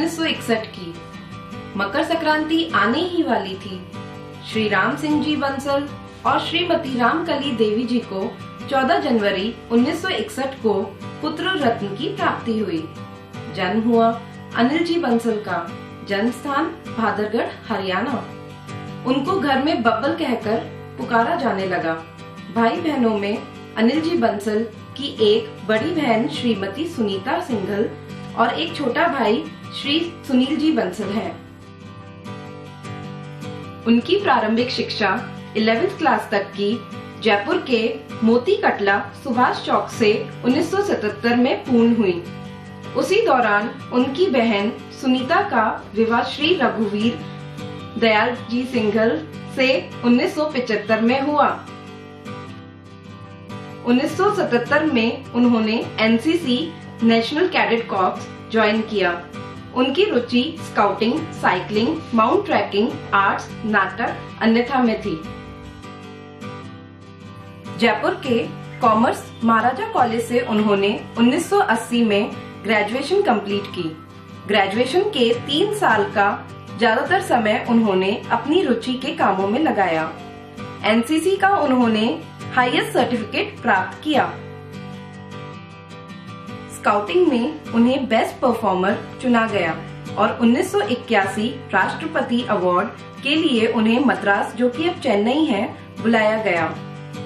1961 की। मकर संक्रांति आने ही वाली थी। श्री राम सिंह जी बंसल और श्रीमती रामकली देवी जी को 14 जनवरी 1961 को पुत्र रत्न की प्राप्ति हुई। जन्म हुआ अनिल जी बंसल का। जन्म स्थान भादरगढ़, हरियाणा। उनको घर में बब्बल कहकर पुकारा जाने लगा। भाई बहनों में अनिल जी बंसल की एक बड़ी बहन श्रीमती सुनीता सिंघल और एक छोटा भाई श्री सुनील जी बंसल है। उनकी प्रारंभिक शिक्षा 11वीं क्लास तक की जयपुर के मोती कटला सुभाष चौक से 1977 में पूर्ण हुई। उसी दौरान उनकी बहन सुनीता का विवाह श्री रघुवीर दयाल जी सिंघल से 1975 में हुआ। 1977 में उन्होंने NCC national cadet corps join किया। उनकी रुचि scouting, cycling, mount trekking, arts, नाटक अन्यथा में थी। जयपुर के कॉमर्स महाराजा कॉलेज से उन्होंने 1980 में ग्रेजुएशन कंप्लीट की। ग्रेजुएशन के 3 साल का ज्यादातर समय उन्होंने अपनी रुचि के कामों में लगाया। एनसीसी का उन्होंने हाईएस्ट सर्टिफिकेट प्राप्त किया। स्काउटिंग में उन्हें बेस्ट परफॉर्मर चुना गया और 1981 राष्ट्रपति अवार्ड के लिए उन्हें मद्रास, जो कि अब चेन्नई है, बुलाया गया।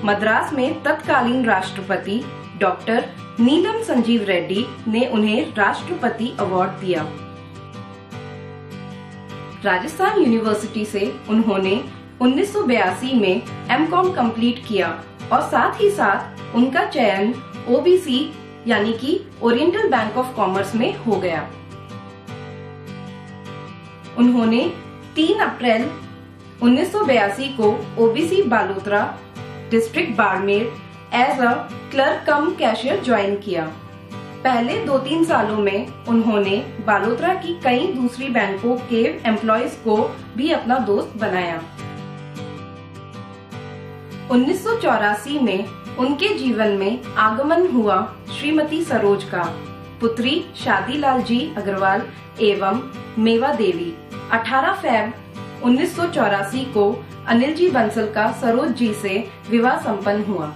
मद्रास में तत्कालीन राष्ट्रपति डॉक्टर नीलम संजीव रेड्डी ने उन्हें राष्ट्रपति अवार्ड दिया। राजस्थान यूनिवर्सिटी से उन्होंने 1982 में एमकॉम कंप्लीट किया और साथ ही साथ उनका चयन ओबीसी यानी कि ओरिएंटल बैंक ऑफ कॉमर्स में हो गया। उन्होंने 3 अप्रैल 1982 को OBC Balotra district Barmer as a clerk cum cashier join किया। पहले 2-3 सालों में उन्होंने बालोतरा की कई दूसरी बैंकों के एम्प्लॉयज को भी अपना दोस्त बनाया। 1984 में उनके जीवन में आगमन हुआ श्रीमती सरोज का। पुत्री शादीलाल जी अग्रवाल एवं मेवा देवी। 18 फरवरी 1984 को अनिल जी बंसल का सरोज जी से विवाह संपन्न हुआ।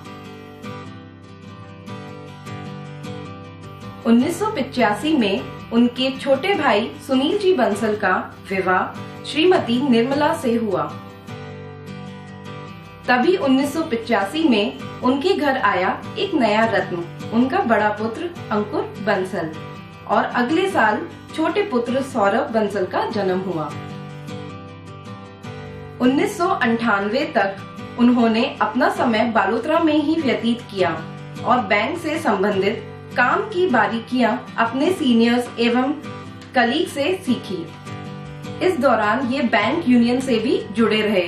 1985 में उनके छोटे भाई सुनील जी बंसल का विवाह श्रीमती निर्मला से हुआ। तभी 1985 में उनके घर आया एक नया रत्न, उनका बड़ा पुत्र अंकुर बंसल, और अगले साल छोटे पुत्र सौरभ बंसल का जन्म हुआ। 1998 तक उन्होंने अपना समय बालोतरा में ही व्यतीत किया और बैंक से संबंधित काम की बारीकियां अपने सीनियर्स एवं कलीग से सीखी। इस दौरान ये बैंक यूनियन से भी जुड़े रहे।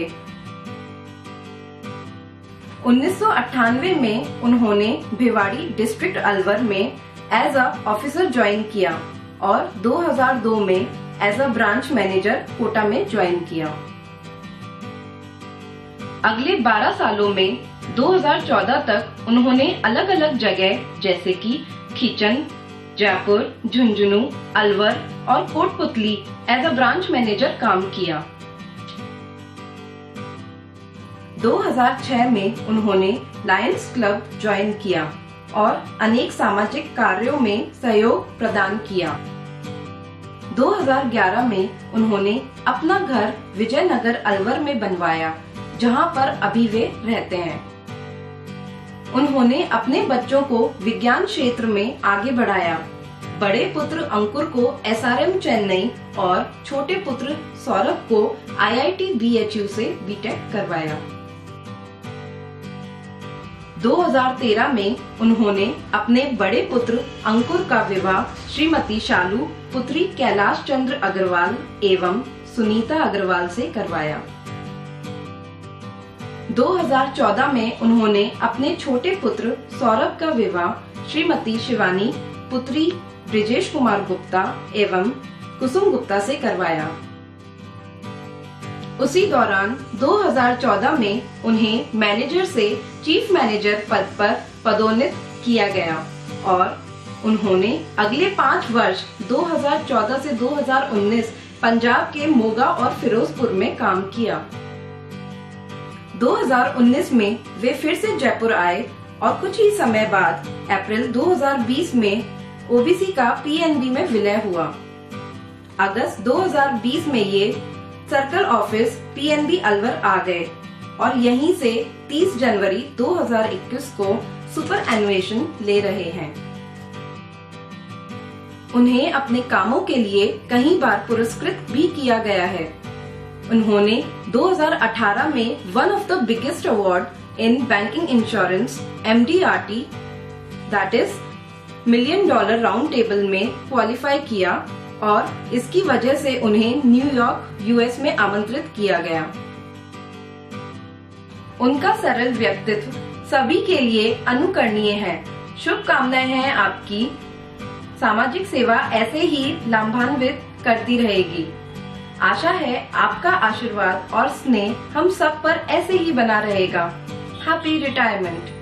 1998 में उन्होंने भिवाड़ी डिस्ट्रिक्ट अलवर में एज अ ऑफिसर ज्वाइन किया और 2002 में as a branch manager Kota में ज्वाइन किया। अगले 12 सालों में 2014 तक उन्होंने अलग अलग जगह जैसे कि खीचन, जयपुर, झुंझुनू, अलवर और Kotputli as a branch manager काम किया। 2006 में उन्होंने लायंस क्लब ज्वाइन किया और अनेक सामाजिक कार्यों में सहयोग प्रदान किया। 2011 में उन्होंने अपना घर विजयनगर अलवर में बनवाया, जहां पर अभी वे रहते हैं। उन्होंने अपने बच्चों को विज्ञान क्षेत्र में आगे बढ़ाया। बड़े पुत्र अंकुर को एसआरएम चेन्नई और छोटे पुत्र सौरभ को आईआईटी बीएचयू से बीटेक करवाया। 2013 में उन्होंने अपने बड़े पुत्र अंकुर का विवाह श्रीमती शालू पुत्री कैलाश चंद्र अग्रवाल एवं सुनीता अग्रवाल से करवाया। 2014 में उन्होंने अपने छोटे पुत्र सौरभ का विवाह श्रीमती शिवानी पुत्री ब्रिजेश कुमार गुप्ता एवं कुसुम गुप्ता से करवाया। उसी दौरान 2014 में उन्हें मैनेजर से चीफ मैनेजर पद पर पदोन्नत किया गया और उन्होंने अगले 5 वर्ष 2014 से 2019 पंजाब के मोगा और फिरोजपुर में काम किया। 2019 में वे फिर से जयपुर आए और कुछ ही समय बाद अप्रैल 2020 में ओबीसी का पीएनबी में विलय हुआ। अगस्त 2020 में ये सर्कल ऑफिस पीएनबी अलवर आ गए और यहीं से 30 जनवरी 2021 को सुपर एनुएशन ले रहे हैं। उन्हें अपने कामों के लिए कई बार पुरस्कृत भी किया गया है। उन्होंने 2018 में one of the biggest award in banking insurance MDRT that is $1 million round table में क्वालिफाई किया और इसकी वजह से उन्हें न्यूयॉर्क US में आमंत्रित किया गया। उनका सरल व्यक्तित्व सभी के लिए अनुकरणीय है। शुभकामनाएं हैं आपकी। सामाजिक सेवा ऐसे ही लाभान्वित करती रहेगी। आशा है आपका आशीर्वाद और स्नेह हम सब पर ऐसे ही बना रहेगा। Happy retirement.